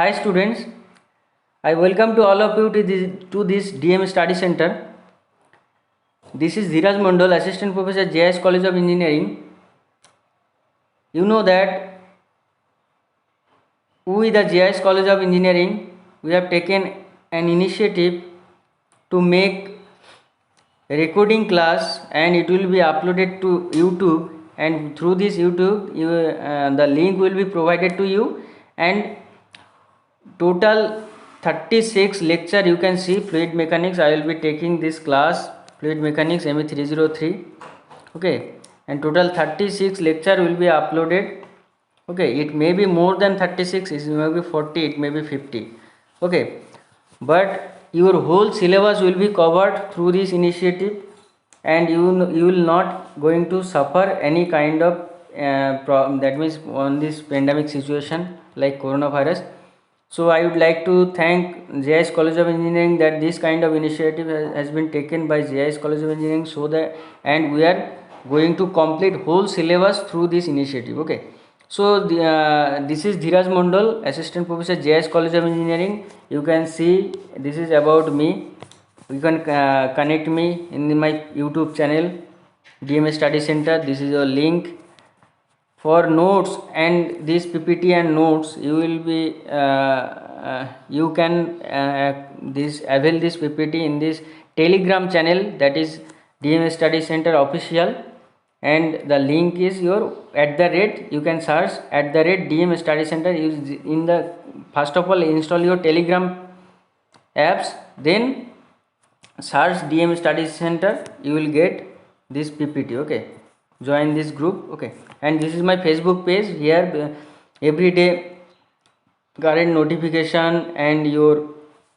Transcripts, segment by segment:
Hi students, I welcome to all of you to this DM Study Center. This is Dhiraj Mandal, Assistant Professor, JS College of Engineering. You know that we, the JS College of Engineering, we have taken an initiative to make a recording class, and it will be uploaded to YouTube, and through this YouTube the link will be provided to you, and total 36 lecture you can see fluid mechanics. I will be taking this class fluid mechanics ME 303. Okay, and total 36 lecture will be uploaded. Okay, it may be more than 36, it may be 40, it may be 50. Okay, but your whole syllabus will be covered through this initiative, and you will not going to suffer any kind of that means on this pandemic situation like coronavirus. So I would like to thank JIS College of Engineering that this kind of initiative has been taken by JIS College of Engineering, so that, and we are going to complete whole syllabus through this initiative. Okay, so this is Dhiraj Mandal, Assistant Professor, JIS College of Engineering. You can see this is about me. You can connect me in my YouTube channel DMS Study Center. This is a link for notes, and this PPT and notes you will be you can this avail this PPT in this Telegram channel, that is DMS Study Center official, and the link is your @ you can search @ DM Study Center. In the first of all install your Telegram apps, then search DM Study Center, you will get this PPT. Okay, join this group. Okay, and this is my Facebook page. Here every day current notification and your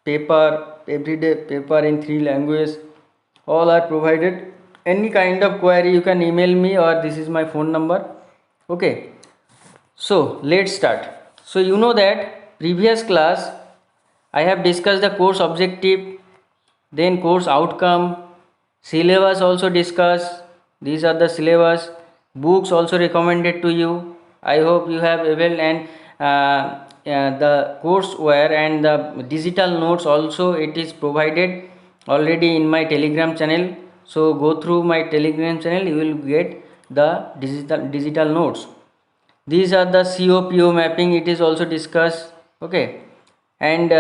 paper, everyday paper in 3 languages, all are provided. Any kind of query you can email me, or this is my phone number. Okay, so let's start. So you know that previous class I have discussed the course objective, then course outcome, syllabus also discussed. These are the syllabus. Books also recommended to you. I hope you have availed, and the courseware and the digital notes also it is provided already in my Telegram channel. So go through my Telegram channel, you will get the digital notes. These are the COPO mapping, it is also discussed. Okay, and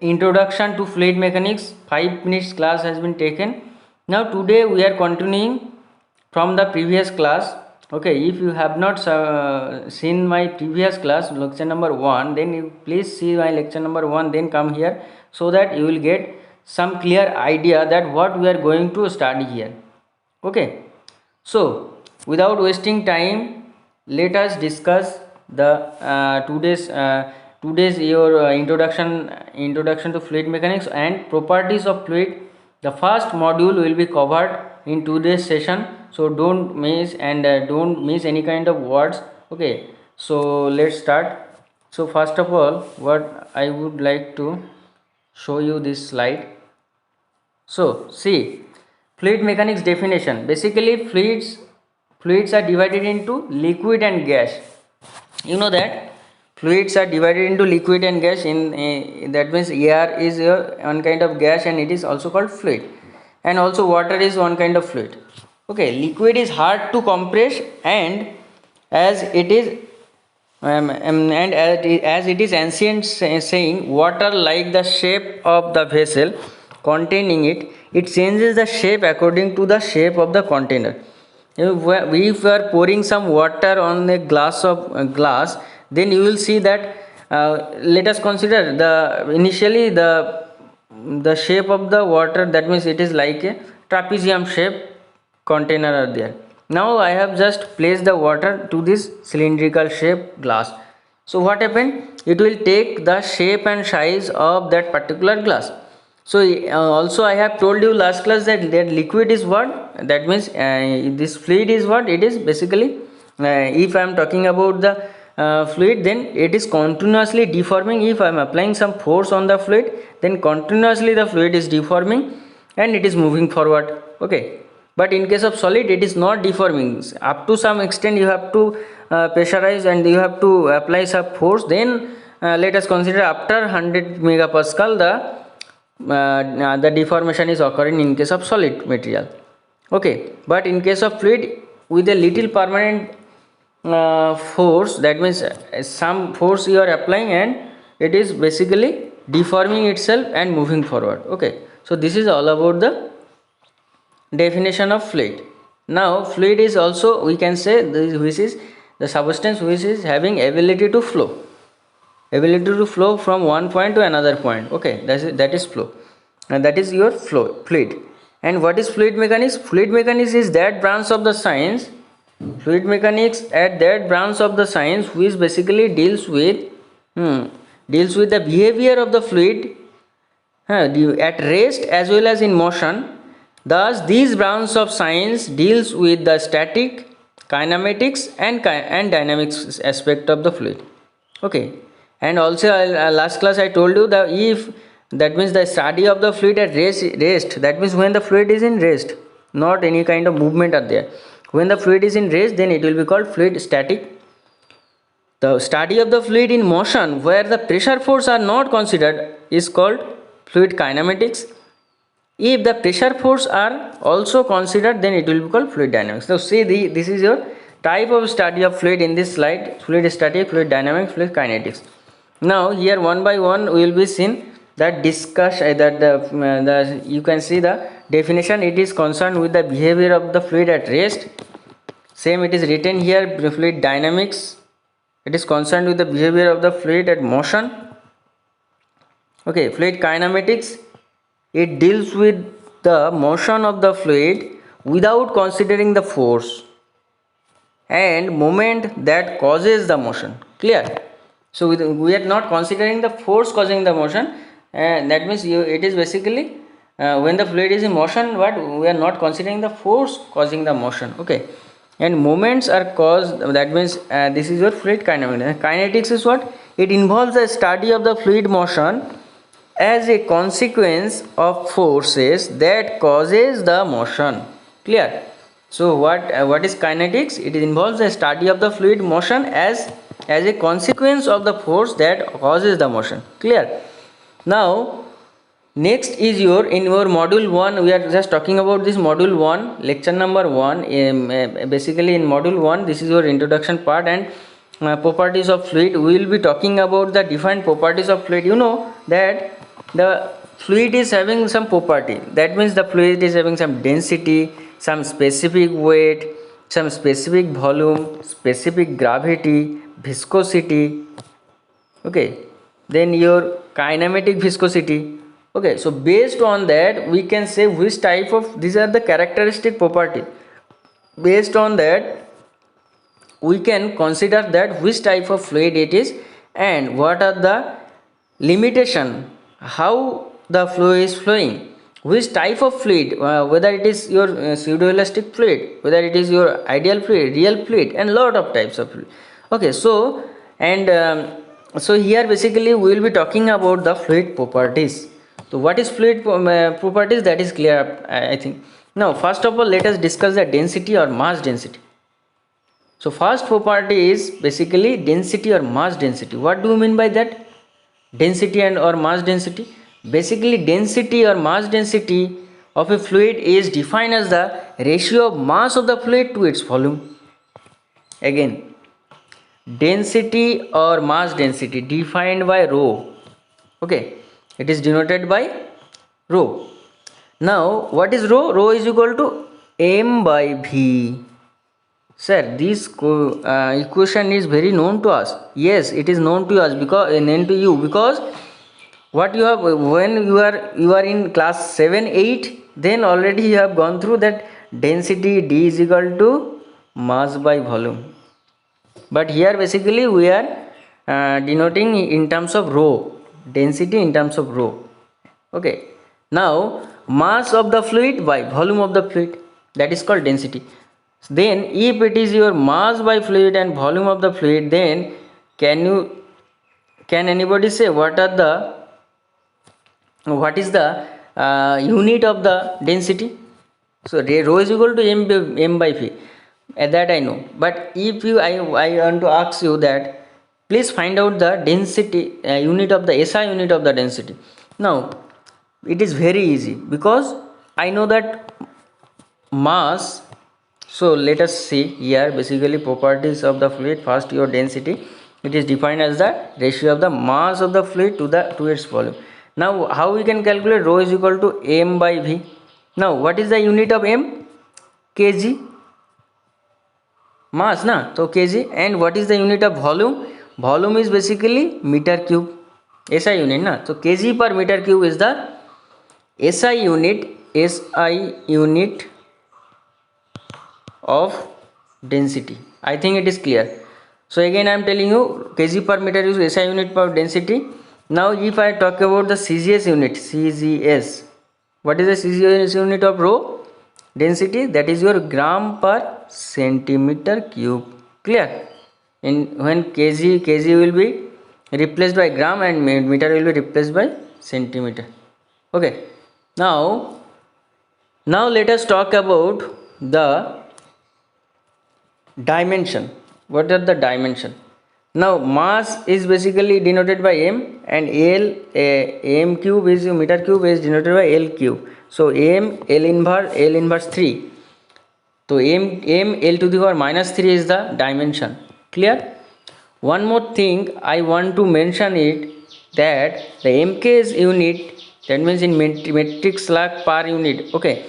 introduction to fluid mechanics, 5 minutes class has been taken. Now today we are continuing from the previous class. Okay, if you have not seen my previous class lecture number 1, then you please see my lecture number 1, then come here, so that you will get some clear idea that what we are going to study here. Okay, so without wasting time, let us discuss the today's your introduction to fluid mechanics and properties of fluid. The first module will be covered in today's session, so don't miss, and don't miss any kind of words. Okay, so let's start. So first of all, what I would like to show you this slide. So see, fluid mechanics definition. Basically fluids are divided into liquid and gas. You know that fluids are divided into liquid and gas. In that means air is one kind of gas, and it is also called fluid, and also water is one kind of fluid. Okay, liquid is hard to compress, and as it is as it is ancient saying, water like the shape of the vessel containing it, it changes the shape according to the shape of the container. If we are pouring some water on a glass of glass, then you will see that let us consider the initially the shape of the water, that means it is like a trapezium shape container are there. Now I have just placed the water to this cylindrical shape glass. So what happened, it will take the shape and size of that particular glass. So also I have told you last class that liquid is what, that means this fluid is what it is. Basically if I am talking about the fluid, then it is continuously deforming. If I am applying some force on the fluid, then continuously the fluid is deforming and it is moving forward. Okay, but in case of solid, it is not deforming. Up to some extent you have to pressurize and you have to apply some force, then let us consider after 100 megapascal the deformation is occurring in case of solid material. Okay, but in case of fluid with a little permanent force, that means some force you are applying and it is basically deforming itself and moving forward. Okay, so this is all about the definition of fluid. Now fluid is also, we can say, which is the substance which is having ability to flow from one point to another point. Okay, that is flow, and that is your fluid. And what is fluid mechanics? Fluid mechanics is that branch of the science, fluid mechanics at that branch of the science which basically deals with the behavior of the fluid at rest as well as in motion. Thus these branches of science deals with the static, kinematics and dynamics aspect of the fluid. Okay, and also last class I told you that if, that means the study of the fluid at rest, that means when the fluid is in rest, not any kind of movement are there. When the fluid is in rest, then it will be called fluid static. The study of the fluid in motion where the pressure force are not considered is called fluid kinematics. If the pressure force are also considered, then it will be called fluid dynamics. So see, this is your type of study of fluid in this slide: fluid static, fluid dynamics, fluid kinetics. Now here one by one we will be seen that you can see the definition. It is concerned with the behavior of the fluid at rest. Same it is written here, fluid dynamics. It is concerned with the behavior of the fluid at motion. Okay, fluid kinematics, it deals with the motion of the fluid without considering the force and moment that causes the motion. Clear? So we are not considering the force causing the motion, and that means it is basically when the fluid is in motion, but we are not considering the force causing the motion. Okay, and moments are caused, that means this is your fluid kinematics. Kinetics is what? It involves the study of the fluid motion as a consequence of forces that causes the motion. Clear? So what is kinetics? It involves the study of the fluid motion as a consequence of the force that causes the motion. Clear? Now next is in your module 1, we are just talking about this module 1, lecture number 1. Basically in module 1, this is your introduction part and properties of fluid. We will be talking about the different properties of fluid. You know that the fluid is having some property, that means the fluid is having some density, some specific weight, some specific volume, specific gravity, viscosity. Okay, then your kinematic viscosity. Okay, so based on that we can say which type of, these are the characteristic property. Based on that we can consider that which type of fluid it is and what are the limitation, how the fluid is flowing, which type of fluid, whether it is your pseudoelastic fluid, whether it is your ideal fluid, real fluid, and lot of types of fluid. Okay, so and so here basically we will be talking about the fluid properties. So what is fluid properties, that is clear, I think. Now first of all let us discuss the density or mass density. So first property is basically density or mass density. What do you mean by that? Density and or mass density? Basically density or mass density of a fluid is defined as the ratio of mass of the fluid to its volume. Again, density or mass density defined by rho. Okay, it is denoted by rho. Now what is rho? Rho is equal to m by v. Sir, this equation is very known to us. Yes, it is known to us because known to you, because what you have, when you are in class 7 8, then already you have gone through that density d is equal to mass by volume. But here basically we are denoting in terms of rho, density in terms of rho. Okay, now mass of the fluid by volume of the fluid, that is called density. Then if it is your mass by fluid and volume of the fluid, then can anybody say what is the unit of the density? So rho is equal to m by v, that I know. But if I want to ask you that please find out the density unit of the SI unit of the density. Now it is very easy because I know that mass. So let us see here basically properties of the fluid. First, your density, it is defined as the ratio of the mass of the fluid to its volume. Now how we can calculate? Rho is equal to m by v. Now what is the unit of m? Kg, mass na, so kg. And what is the unit of volume? Volume is basically meter cube, SI unit na, so kg per meter cube is the SI unit of density. I think it is clear. So again I am telling you, kg per meter is SI unit per density. Now if I talk about the CGS unit, CGS, what is the CGS unit of rho density? That is your gram per centimeter cube. Clear? In when kg will be replaced by gram and meter will be replaced by centimeter. Okay, now let us talk about the dimension. What are the dimension? Now mass is basically denoted by m, and m cube is meter cube is denoted by l cube. So m l inverse 3. So m l to the power minus 3 is the dimension. Clear? One more thing I want to mention it, that the mk is unit, that means in metric slag per unit. Okay,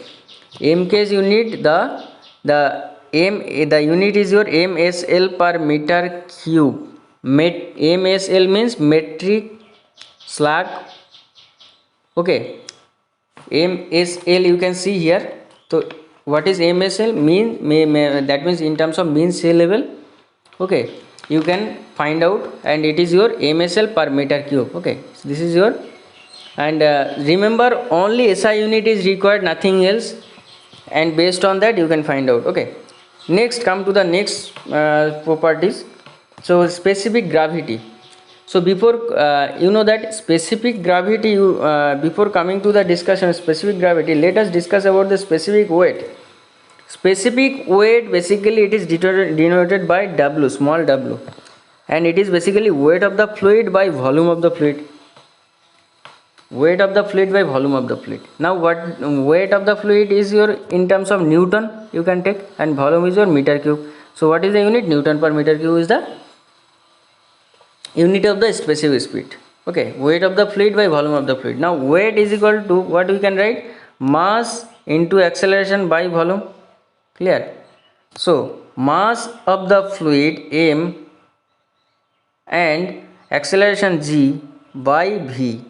mk is unit, the unit is your MSL per meter cube. MSL means metric slag. Okay, MSL you can see here. So what is MSL? That means in terms of mean sea level. Okay, you can find out, and it is your MSL per meter cube. Okay, so this is your, and remember only SI unit is required, nothing else, and based on that you can find out. Okay, next come to the next properties. So specific gravity. So before you know that specific gravity, before coming to the discussion of specific gravity, let us discuss about the specific weight. Specific weight basically it is denoted by W, small w, and it is basically weight of the fluid by volume of the fluid. Weight of the fluid by volume of the fluid. Now what weight of the fluid is your in terms of Newton you can take, and volume is your meter cube. So what is the unit? Newton per meter cube is the unit of the specific speed. Okay, weight of the fluid by volume of the fluid. Now weight is equal to what we can write? Mass into acceleration by volume. Clear? So mass of the fluid m and acceleration g by v.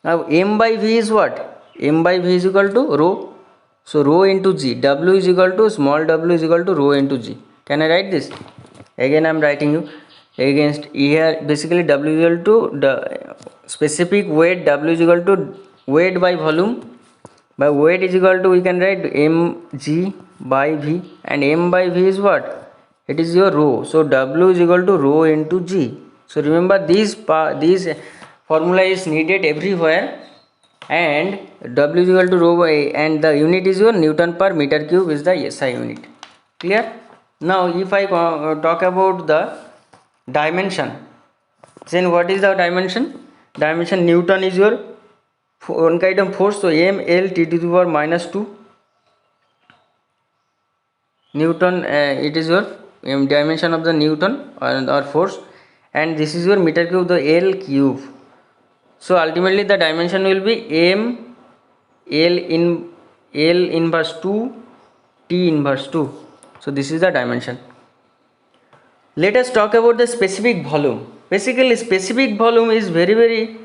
Now m by v is what? M by v is equal to rho. So rho into g. W is equal to small w is equal to rho into g. Can I write this? Again I am writing you. Against here basically W is equal to the specific weight. W is equal to weight by volume. By weight is equal to, we can write mg by v, and m by v is what? It is your rho. So W is equal to rho into g. So remember this formula is needed everywhere, and W is equal to rho by, and the unit is your Newton per meter cube is the SI unit. Clear? Now if I talk about the dimension, then what is the dimension? Dimension Newton is your one kind of force, so m l t to the power minus 2 Newton. It is your dimension of the Newton or force, and this is your meter cube, the L cube. So ultimately the dimension will be m L inverse 2 T inverse 2. So this is the dimension. Let us talk about the specific volume. Basically specific volume is very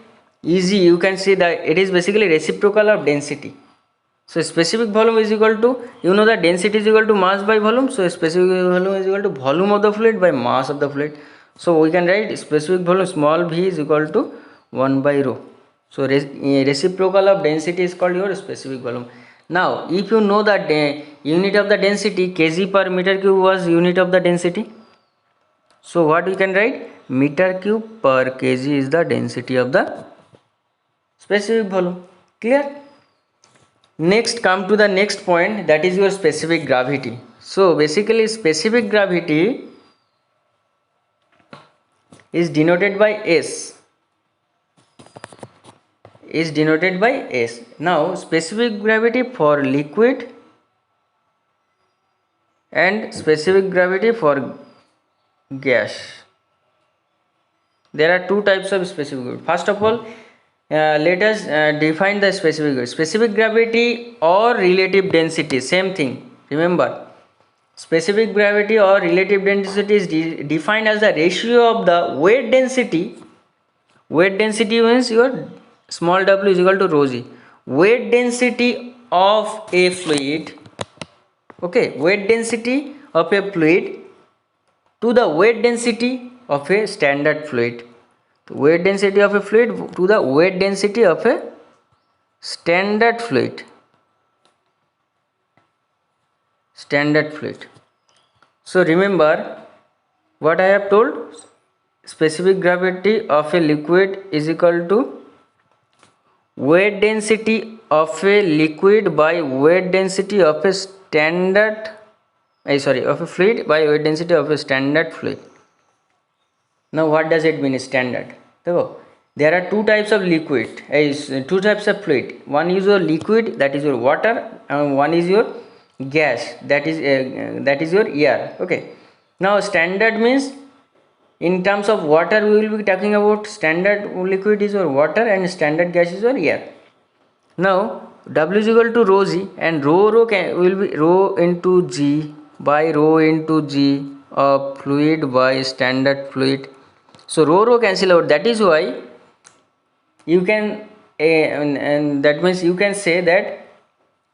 easy. You can see that it is basically reciprocal of density. So specific volume is equal to, you know that density is equal to mass by volume. So specific volume is equal to volume of the fluid by mass of the fluid. So we can write specific volume small v is equal to 1 by rho. So reciprocal of density is called your specific volume. Now if you know that unit of the density kg per meter cube was unit of the density, so what we can write? Meter cube per kg is the density of the specific volume. Clear? Next come to the next point, that is your specific gravity. So basically specific gravity is denoted by S. Is denoted by S. Now specific gravity for liquid and specific gravity for gas. There are two types of specific gravity. First of all, let us define the specific gravity. Specific gravity or relative density, same thing. Remember, specific gravity or relative density is defined as the ratio of the weight density. Weight density means your small w is equal to rho g. Weight density of a fluid, okay, weight density of a fluid to the weight density of a standard fluid. Weight density of a fluid to the weight density of a standard fluid. Standard fluid. So remember what I have told. Specific gravity of a liquid is equal to weight density of a liquid by weight density of a standard of a fluid by weight density of a standard fluid. Now what does it mean standard? So there are two types of liquid, two types of fluid. One is your liquid, that is your water, and one is your gas, that is your air. Okay. Now standard means, in terms of water we will be talking about standard liquid is your water and standard gas is your air. Now W is equal to rho g, and rho will be rho into g by rho into g of fluid by standard fluid. So rho cancel out. That is why you can and that means you can say that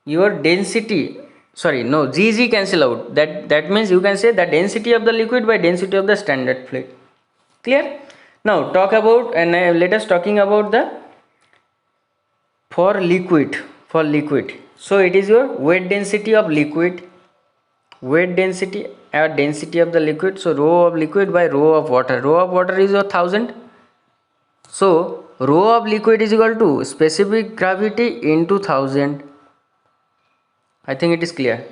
your density, g cancel out. That means you can say the density of the liquid by density of the standard fluid. Clear? Now talk about, and let us talking about the for liquid. So it is your weight density of liquid, weight density or density of the liquid. So rho of liquid by rho of water. Rho of water is your 1000. So rho of liquid is equal to specific gravity into 1000. I think it is clear.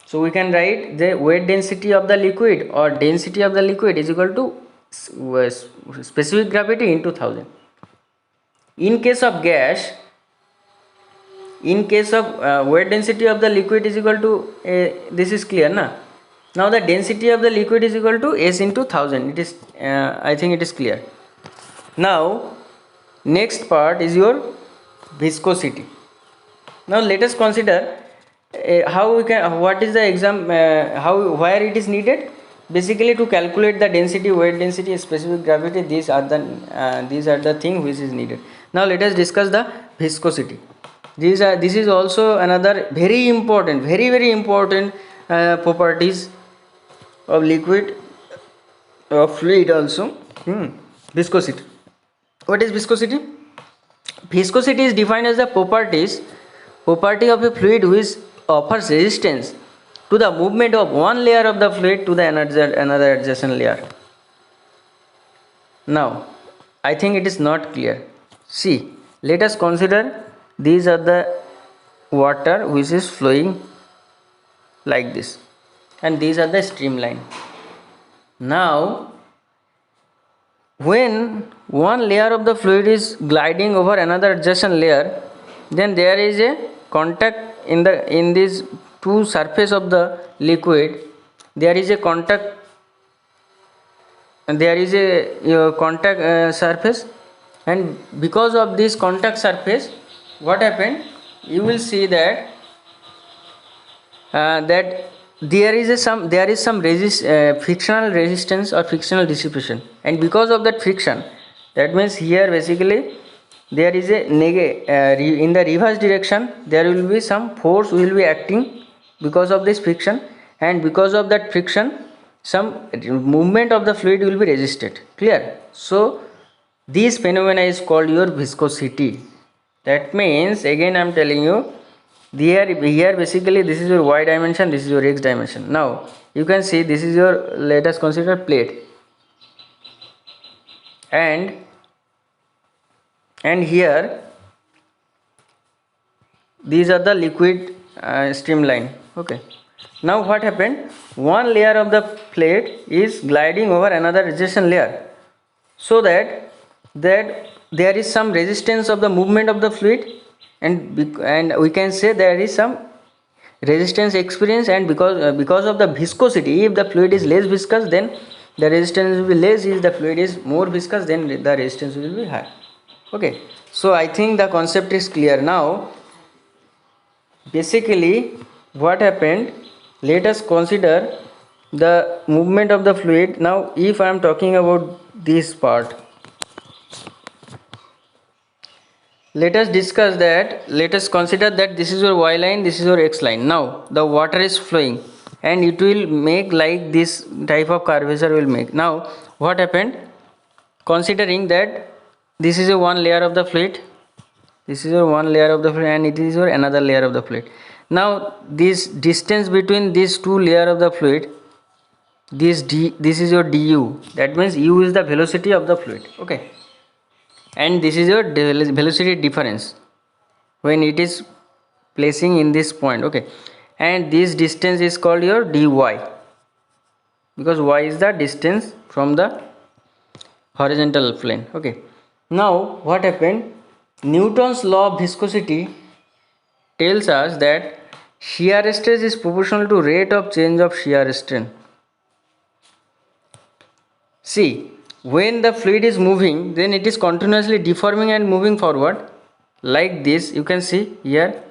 So we can write the weight density of the liquid or density of the liquid is equal to specific gravity into 1000. In case of gas, in case of weight density of the liquid is equal to this is clear na. Now the density of the liquid is equal to S into 1000. It is I think it is clear. Now next part is your viscosity. Now let us consider how we can, what is the where it is needed. Basically to calculate the density, weight density, specific gravity, these are the thing which is needed. Now let us discuss the viscosity. This is also another very important, very important properties of liquid, of fluid also. Viscosity. What is viscosity? Viscosity is defined as the property of a fluid which offers resistance to the movement of one layer of the fluid to the another adjacent layer. Now I think it is not clear. See, let us consider these are the water which is flowing like this, and these are the streamline. Now when one layer of the fluid is gliding over another adjacent layer, then there is a contact in these two surface of the liquid. There is a contact, and there is a contact surface, and because of this contact surface, what happened, you will see that there is some frictional resistance or frictional dissipation, and because of that friction, that means here basically there is a in the reverse direction there will be some force will be acting because of this friction, and because of that friction some movement of the fluid will be resisted. Clear? So this phenomena is called your viscosity. That means again I am telling you, here basically this is your y dimension, this is your x dimension. Now you can see this is your, let us consider plate, and here these are the liquid streamline. Okay, Now what happened? One layer of the plate is gliding over another resistance layer, so that there is some resistance of the movement of the fluid, and we can say there is some resistance experience, and because of the viscosity, if the fluid is less viscous, then the resistance will be less. If the fluid is more viscous, then the resistance will be high. Okay, so I think the concept is clear now. Basically what happened, let us consider the movement of the fluid. Now if I am talking about this part, let us discuss that. Let us consider that this is your y line, this is your x line. Now the water is flowing and it will make like this type of curvature will make. Now what happened, considering that this is a one layer of the fluid, this is your one layer of the fluid, and it is your another layer of the fluid. Now this distance between these two layer of the fluid, this is your du, that means u is the velocity of the fluid. Okay, and this is your velocity difference when it is placing in this point. Okay, and this distance is called your dy, because y is the distance from the horizontal plane. Okay, now what happened, Newton's law of viscosity tells us that shear stress is proportional to rate of change of shear strain. See, when the fluid is moving, then it is continuously deforming and moving forward like this. You can see here,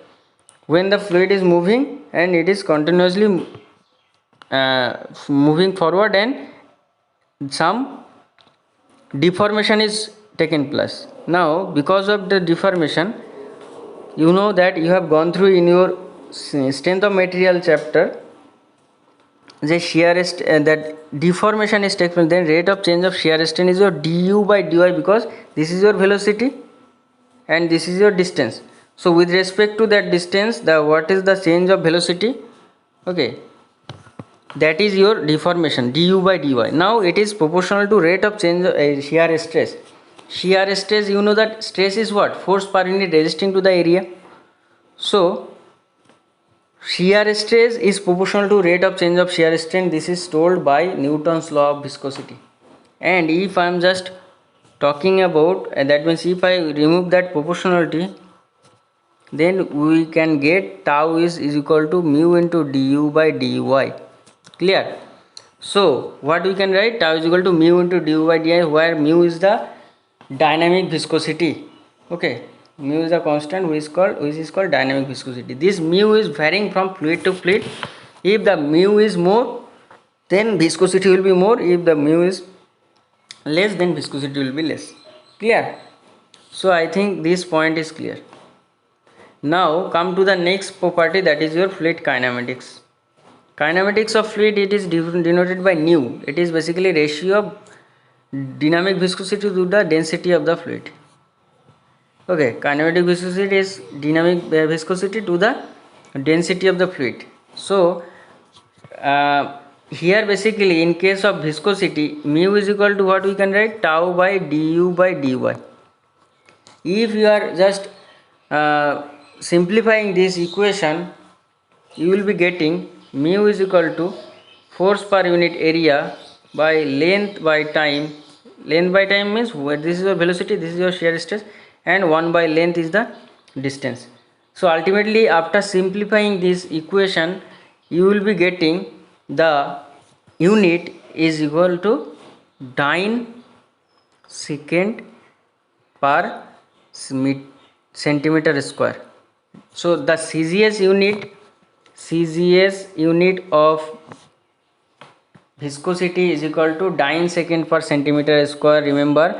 when the fluid is moving and it is continuously moving forward, and some deformation is taken place. Now because of the deformation, you know that you have gone through in your strength of material chapter, the shear that deformation is taken, then rate of change of shear strain is your du by dy, because this is your velocity and this is your distance. So with respect to that distance, the what is the change of velocity? Okay, that is your deformation, du by dy. Now it is proportional to rate of change of shear stress. Shear stress, you know that stress is what? Force per unit resisting to the area. So shear stress is proportional to rate of change of shear strain. This is told by Newton's law of viscosity. And if I am just talking about, that means if I remove that proportionality, then we can get tau is equal to mu into du by dy. Clear? So what we can write, tau is equal to mu into du by dy, where mu is the dynamic viscosity. Okay, mu is a constant which is called dynamic viscosity. This mu is varying from fluid to fluid. If the mu is more, then viscosity will be more. If the mu is less, then viscosity will be less. Clear? So I think this point is clear. Now come to the next property, that is your fluid kinematics. Kinematics of fluid, it is denoted by nu. It is basically ratio of dynamic viscosity to the density of the fluid. Okay, kinematic viscosity is dynamic viscosity to the density of the fluid. So here basically in case of viscosity, mu is equal to what we can write, tau by du by dy. If you are just simplifying this equation, you will be getting mu is equal to force per unit area by length by time. Length by time means this is your velocity, this is your shear stress, and 1 by length is the distance. So ultimately after simplifying this equation, you will be getting the unit is equal to dyne second per centimeter square. So the CGS unit of viscosity is equal to dyne second per centimeter square, remember,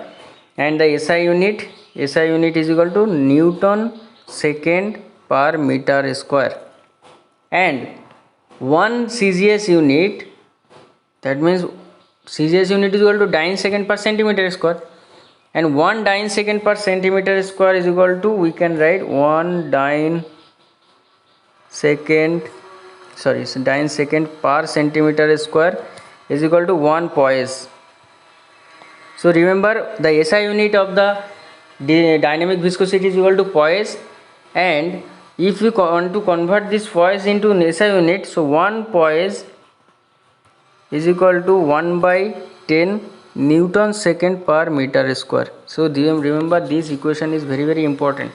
and the SI unit is equal to Newton second per meter square, and one CGS unit, that means CGS unit is equal to dyne second per centimeter square, and 1 dyne second per centimeter square is equal to, we can write 1 dyne second per centimeter square is equal to 1 poise. So remember, the SI unit of the dynamic viscosity is equal to poise, and if we want to convert this poise into SI unit, so 1 poise is equal to 1 by 10 Newton second per meter square. So remember, this equation is very very important.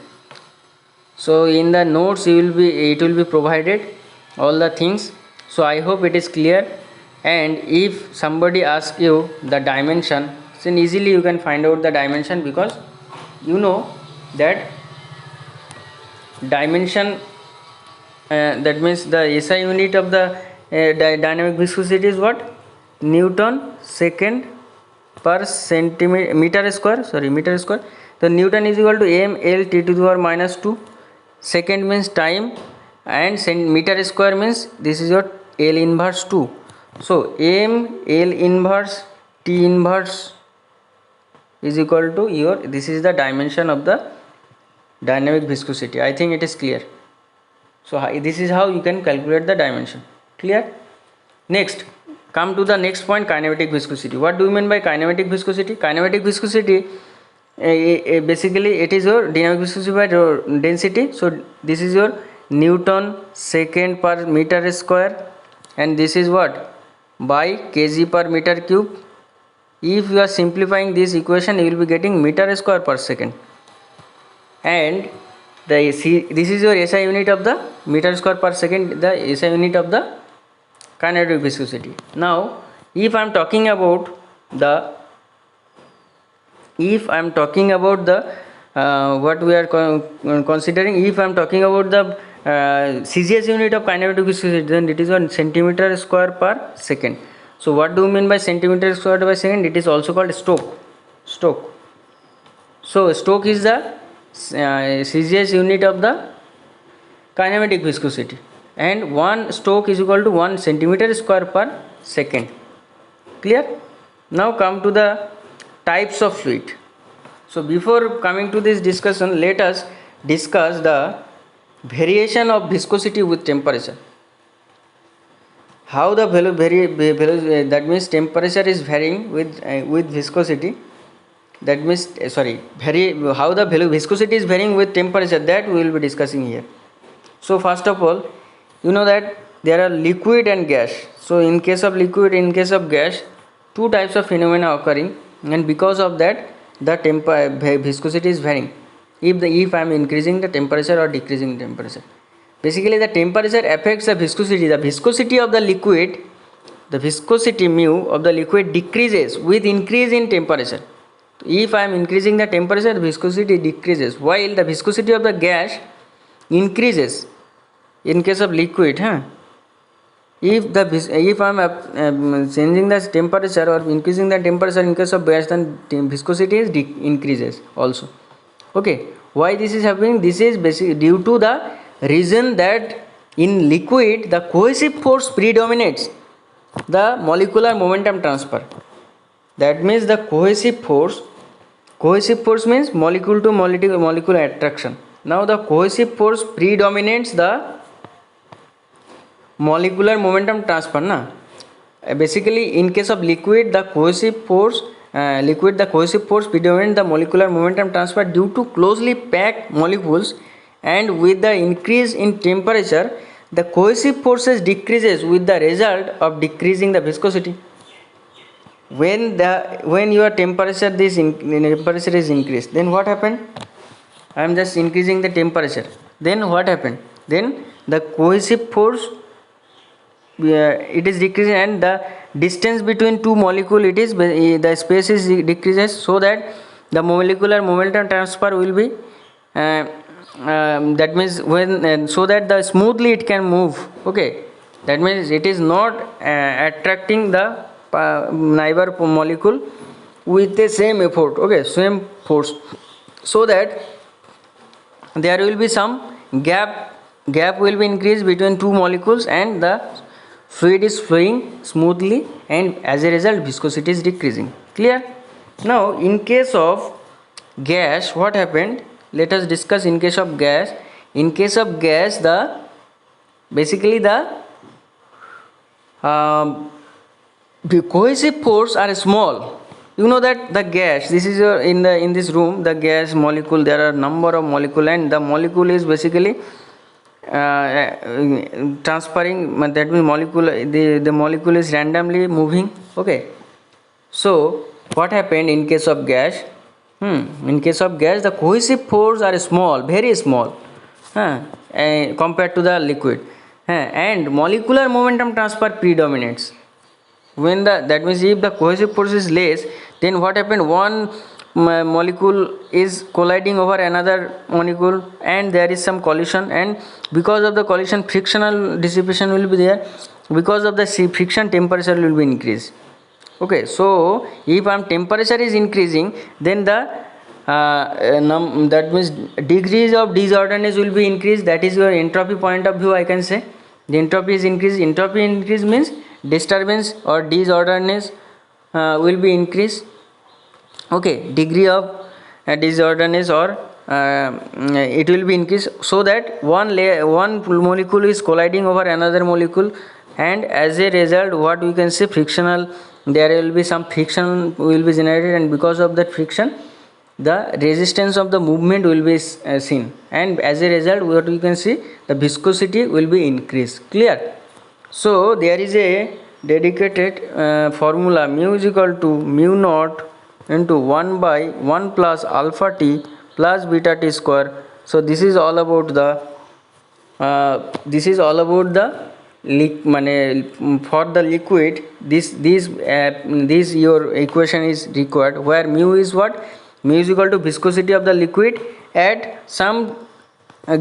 So in the notes it will be provided all the things. So I hope it is clear. And if somebody asks you the dimension, then easily you can find out the dimension, because you know that dimension, that means the SI unit of the dynamic viscosity is what? Newton second per centimeter meter square. The Newton is equal to ml t to the power minus 2. Second means time, and meter square means this is your L inverse 2. So m L inverse T inverse is equal to your, this is the dimension of the dynamic viscosity. I think it is clear. So this is how you can calculate the dimension. Clear? Next, come to the next point, kinematic viscosity. What do you mean by kinematic viscosity? Kinematic viscosity, basically it is your dynamic viscosity by density. So this is your Newton second per meter square, and this is what? By kg per meter cube. If you are simplifying this equation, you will be getting meter square per second. And this is your SI unit of the meter square per second, the SI unit of the kinetic viscosity. Now if I am talking about the what we are considering, if I am talking about the CGS unit of kinetic viscosity, then it is 1 centimeter square per second. So what do you mean by centimeter square per second? It is also called Stokes. So Stokes is the CGS unit of the kinematic viscosity, and 1 Stokes is equal to 1 centimeter square per second. Clear? Now come to the types of fluid. So before coming to this discussion, let us discuss the variation of viscosity with temperature. How the value that means temperature is varying with viscosity. That means how the value viscosity is varying with temperature, that we will be discussing here. So first of all, you know that there are liquid and gas. So in case of liquid, in case of gas, two types of phenomena occurring, and because of that the viscosity is varying if I am increasing the temperature or decreasing the temperature. Basically the temperature affects the viscosity. The viscosity of the liquid, the viscosity mu of the liquid decreases with increase in temperature. If I am increasing the temperature, the viscosity decreases, while the viscosity of the gas increases in case of liquid. If I am changing the temperature or increasing the temperature in case of gas, then viscosity is increases also. Okay, why this is happening? This is basically due to the reason that in liquid the cohesive force predominates the molecular momentum transfer. That means the cohesive force means molecule to molecule attraction. Now the cohesive force predominates the molecular momentum transfer. Basically in case of liquid, the cohesive force predominates the molecular momentum transfer due to closely packed molecules, and with the increase in temperature the cohesive forces decreases with the result of decreasing the viscosity. When your temperature is increased, then what happened? I am just increasing the temperature. Then what happened? Then the cohesive force it is decreasing, and the distance between two molecules, the space is decreases, so that the molecular momentum transfer will be that means so that the smoothly it can move. Okay, that means it is not attracting the neighbor molecule with the same effort, same force, so that there will be some gap will be increased between two molecules, and the fluid is flowing smoothly, and as a result viscosity is decreasing. Clear? Now in case of gas, what happened? Let us discuss in case of gas. In case of gas, the cohesive force are small. You know that the gas, this is in this room, the gas molecule, there are number of molecule, and the molecule is basically transferring, that means molecule, the molecule is randomly moving. Okay, so what happened in case of gas? In case of gas, the cohesive force are small, very small, compared to the liquid, and molecular momentum transfer predominates. When that means if the cohesive force is less, then what happened, one molecule is colliding over another molecule, and there is some collision, and because of the collision, frictional dissipation will be there. Because of the friction, temperature will be increased. Okay, so if temperature is increasing, then the that means degrees of disorderness will be increased. That is your entropy point of view, I can say. The entropy is increased. Entropy increase means disturbance or disorderness will be increased. Okay, degree of disorderness or it will be increased, so that one molecule is colliding over another molecule, and as a result, what we can say, frictional, there will be some friction will be generated, and because of that friction, the resistance of the movement will be seen, and as a result, what we can see, the viscosity will be increased. Clear? So there is a dedicated formula, mu is equal to mu naught into 1 by 1 plus alpha t plus beta t square. So this is all about the for the liquid, this your equation is required, where mu is what? Mu is equal to viscosity of the liquid at some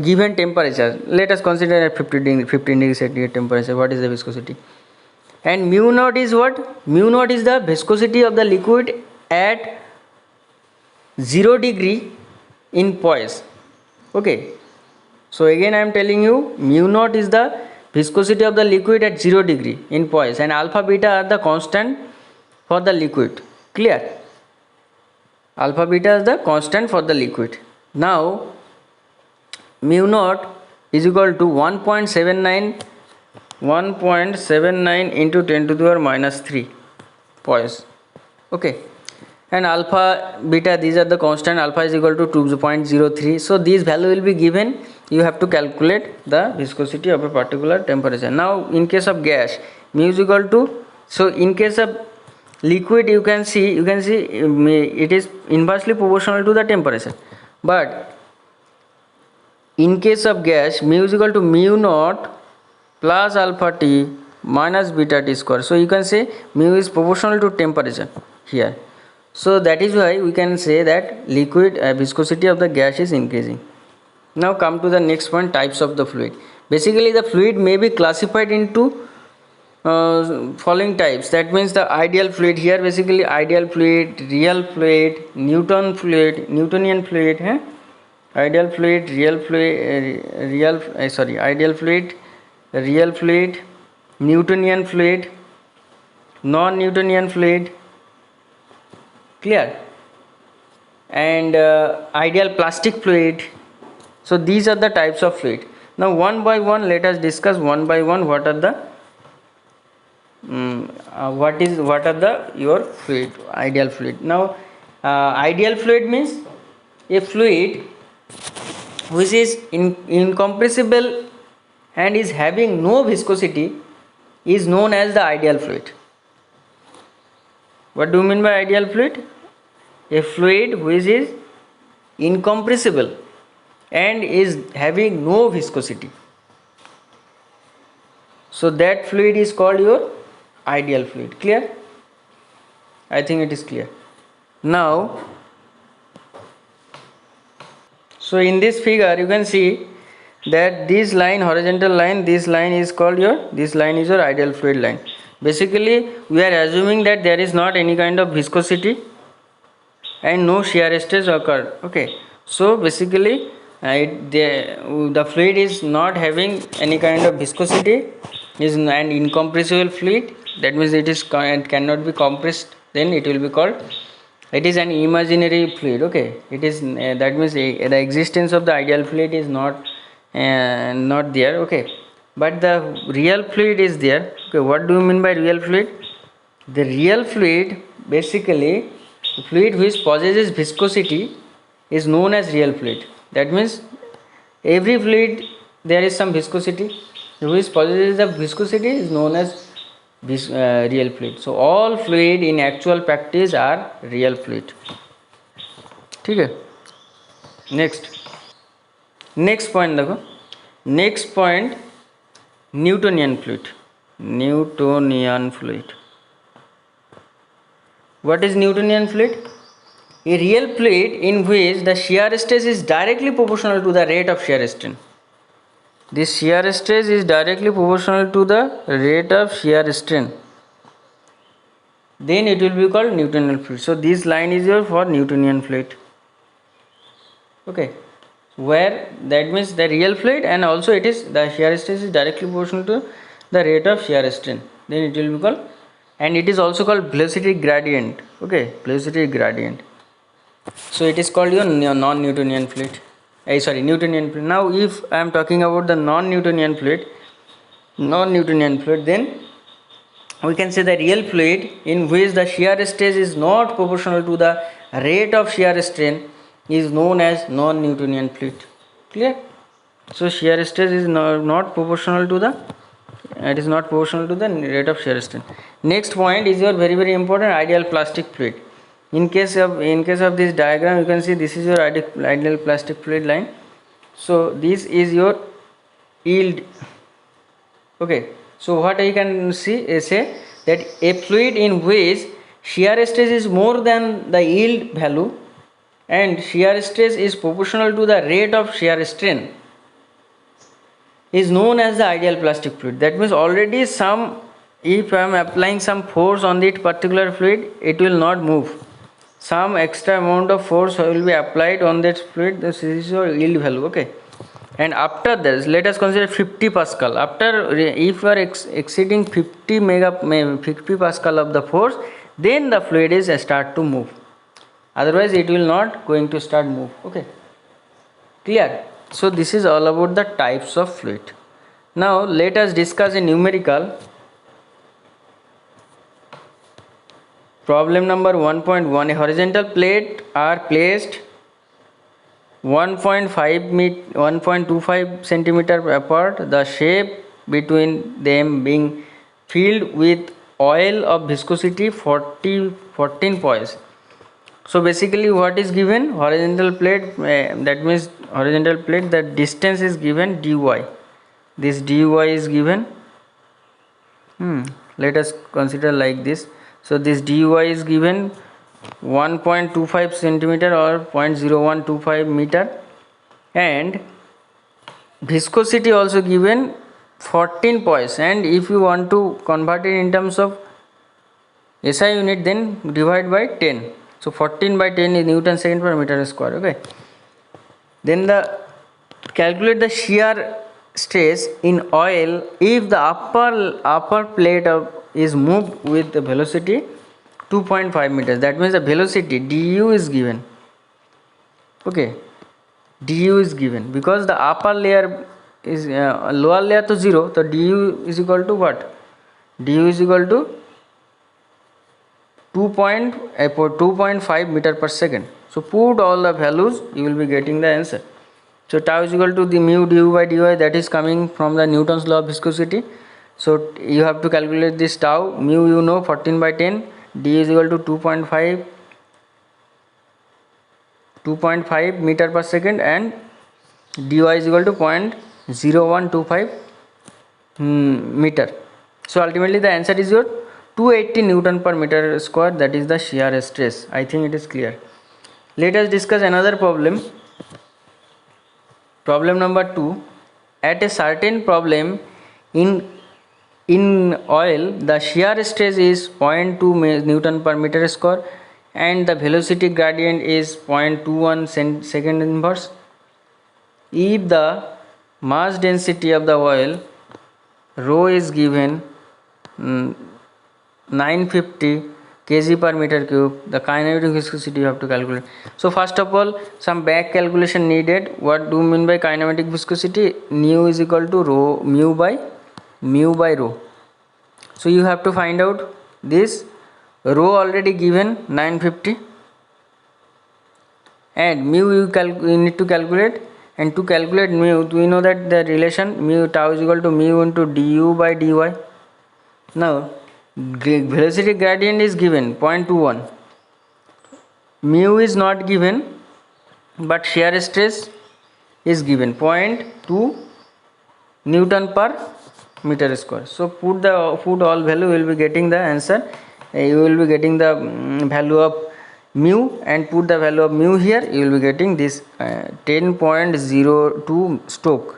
given temperature. Let us consider at 15 degrees centigrade temperature. What is the viscosity? And mu naught is what? Mu naught is the viscosity of the liquid at 0 degree in poise. Okay, so again I am telling you, mu naught is the viscosity of the liquid at 0 degree in poise, and alpha beta are the constant for the liquid. Clear? Alpha beta is the constant for the liquid. Now mu naught is equal to 1.79 into 10 to the power minus 3 poise. Okay, and alpha beta, these are the constant. Alpha is equal to 2.03. so this value will be given. You have to calculate the viscosity of a particular temperature. Now in case of gas, mu is equal to, so in case of liquid, you can see it is inversely proportional to the temperature, but in case of gas, mu is equal to mu naught plus alpha t minus beta t square. So you can say mu is proportional to temperature here. So that is why we can say that liquid viscosity of the gas is increasing. Now come to the next point, types of the fluid. Basically the fluid may be classified into following types. That means the ideal fluid, here basically ideal fluid, real fluid, Newtonian fluid, ideal fluid, ideal fluid, real fluid, Newtonian fluid, non-Newtonian fluid. Clear? And ideal plastic fluid. So these are the types of fluid. Now one by one, let us discuss one by one what are the your fluid, ideal fluid. Now ideal fluid means a fluid which is incompressible and is having no viscosity is known as the ideal fluid. What do you mean by ideal fluid? A fluid which is incompressible and is having no viscosity. So that fluid is called your ideal fluid. Clear? I think it is clear. Now, so in this figure you can see that this line, horizontal line, this line is called this line is your ideal fluid line. Basically we are assuming that there is not any kind of viscosity and no shear stress occurred. Okay, so basically the fluid is not having any kind of viscosity, is an incompressible fluid. That means it cannot be compressed, then it will be called, it is an imaginary fluid. Okay, it is that means the existence of the ideal fluid is not there. Okay, but the real fluid is there. Okay, what do you mean by real fluid? The real fluid, basically the fluid which possesses viscosity is known as real fluid. That means every fluid there is some viscosity, which possesses the viscosity is known as real fluid. So all fluid in actual practice are real fluid. ठीक है. Next point देखो. Next point Newtonian fluid. Newtonian fluid. What is Newtonian fluid? A real fluid in which the shear stress is directly proportional to the rate of shear strain. This shear stress is directly proportional to the rate of shear strain. Then it will be called Newtonian fluid. So this line is your for Newtonian fluid. Okay, where that means the real fluid and also it is the shear stress is directly proportional to the rate of shear strain. Then it will be called, and it is also called velocity gradient. Okay, velocity gradient. So it is called your non-Newtonian fluid. Newtonian fluid. Now if I am talking about the non-Newtonian fluid, then we can say the real fluid in which the shear stress is not proportional to the rate of shear strain is known as non-Newtonian fluid. Clear? So shear stress is not proportional to the rate of shear strain. Next point is your very very important ideal plastic fluid. In case of this diagram, you can see this is your ideal plastic fluid line. So this is your yield. Okay, so what I can say that a fluid in which shear stress is more than the yield value and shear stress is proportional to the rate of shear strain is known as the ideal plastic fluid. That means already if I am applying some force on that particular fluid, it will not move. Some extra amount of force will be applied on that fluid. This is your yield value. Okay, and after this, let us consider 50 Pascal. After, if you are exceeding 50 Pascal of the force, then the fluid is start to move. Otherwise, it will not going to start move. Okay, clear? So this is all about the types of fluid. Now let us discuss a numerical. Problem number 1.1. A horizontal plate are placed 1.25 centimeter apart, the shape between them being filled with oil of viscosity 14 poise. So basically what is given? Horizontal plate, that means horizontal plate, the distance is given dy. This dy is given. Let us consider like this. So this dy is given 1.25 centimeter or 0.0125 meter, and viscosity also given 14 poise. And if you want to convert it in terms of SI unit, then divide by 10. So 14 by 10 is Newton second per meter square. Okay, then calculate the shear stress in oil if the upper plate is moved with the velocity 2.5 meters. That means the velocity du is given. Okay, du is given because the upper layer is lower layer to 0. So du is equal to what? Du is equal to 2.5 meter per second. So put all the values, you will be getting the answer. So tau is equal to the mu du by dy, that is coming from the Newton's law of viscosity. So you have to calculate this tau. Mu you know 14 by 10, d is equal to 2.5 meter per second, and dy is equal to 0.0125 meter. So ultimately the answer is your 280 Newton per meter square, that is the shear stress. I think it is clear. Let us discuss another problem. Problem number 2. At a certain problem in oil, the shear stress is 0.2 Newton per meter square and the velocity gradient is 0.21 second inverse. If the mass density of the oil rho is given 950 kg per meter cube, the kinematic viscosity you have to calculate. So first of all, some back calculation needed. What do you mean by kinematic viscosity? Nu is equal to rho mu by rho. So you have to find out this. Rho already given 950 and mu you need to calculate And to calculate mu, we know that the relation mu tau is equal to mu into du by dy. Now velocity gradient is given 0.21, mu is not given, but shear stress is given 0.2 Newton per meter square. So put all value, you will be getting the answer. You will be getting the value of mu, and put the value of mu here, you will be getting this 10.02 Stoke.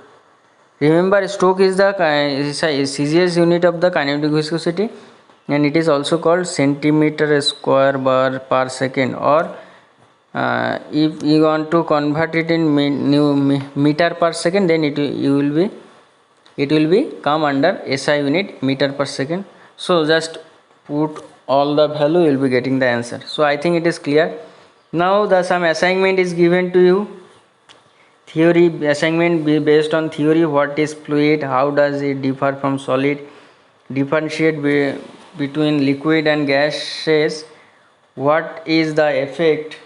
Remember, Stoke is the CGS unit of the kinetic viscosity, and it is also called centimeter square bar per second, or if you want to convert it in meter per second, then it will be come under SI unit, meter per second. So just put all the value, you will be getting the answer. So I think it is clear. Now the some assignment is given to you. Theory assignment based on theory. What is fluid? How does it differ from solid? Differentiate between liquid and gases. What is the effect?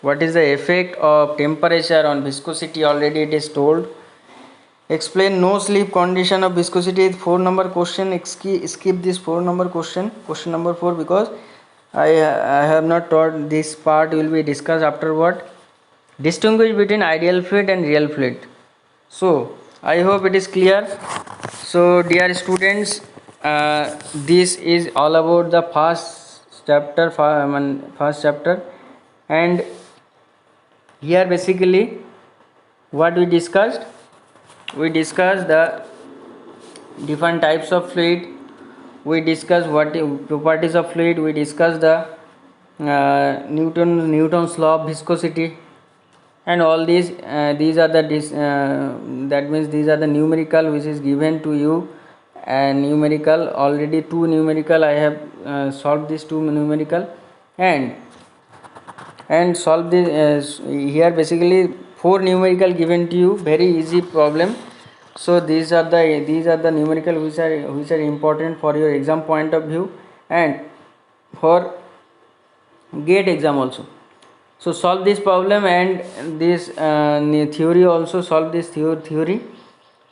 What is the effect of temperature on viscosity? Already it is told. Explain no slip condition of viscosity. 4 number question. Skip this 4 number question. Question number 4, because I have not taught this part. Will be discussed afterward. Distinguish between ideal fluid and real fluid. So I hope it is clear. So dear students, this is all about the first chapter. And here basically what we discussed the different types of fluid, we discussed what properties of fluid, we discussed the Newton's law of viscosity, and all these are the that means these are the numerical which is given to you, and numerical already 2 numerical I have solved these 2 numerical, and solve this here basically 4 numerical given to you, very easy problem. So these are the numerical which are important for your exam point of view, and for GATE exam also. So solve this problem, and this theory also, solve this theory.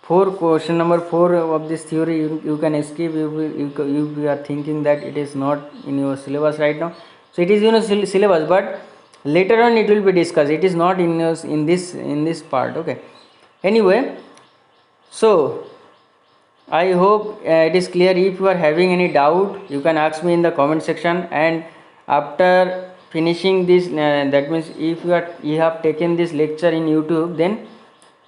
Question number 4 of this theory you can escape if you are thinking that it is not in your syllabus right now. So it is in your syllabus, but later on it will be discussed. It is not in this part. Okay. Anyway, so I hope it is clear. If you are having any doubt, you can ask me in the comment section, and after finishing this, that means if you have taken this lecture in YouTube, then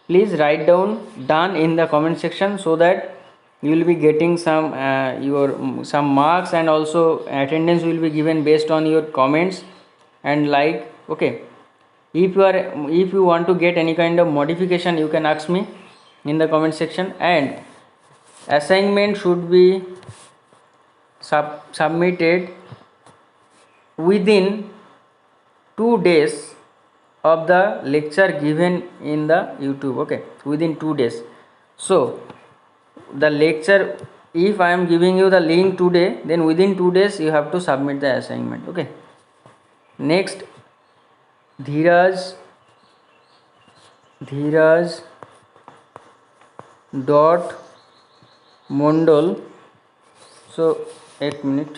please write down done in the comment section, so that you will be getting some some marks, and also attendance will be given based on your comments and like. Okay, if you want to get any kind of modification, you can ask me in the comment section, and assignment should be submitted within 2 days of the lecture given in the YouTube. Okay, within 2 days. So the lecture, if I am giving you the link today, then within 2 days you have to submit the assignment. Okay. Next, Dheeraj dot Mondal. So 8 minute,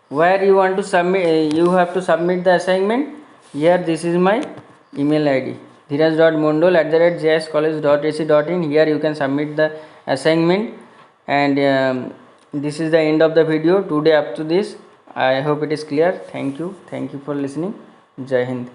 where you want to submit, you have to submit the assignment. Here this is my email ID, dheeraj.mondal@jscollege.ac.in. Here you can submit the assignment, and this is the end of the video today. Up to this, I hope it is clear. Thank you for listening. Jai Hind.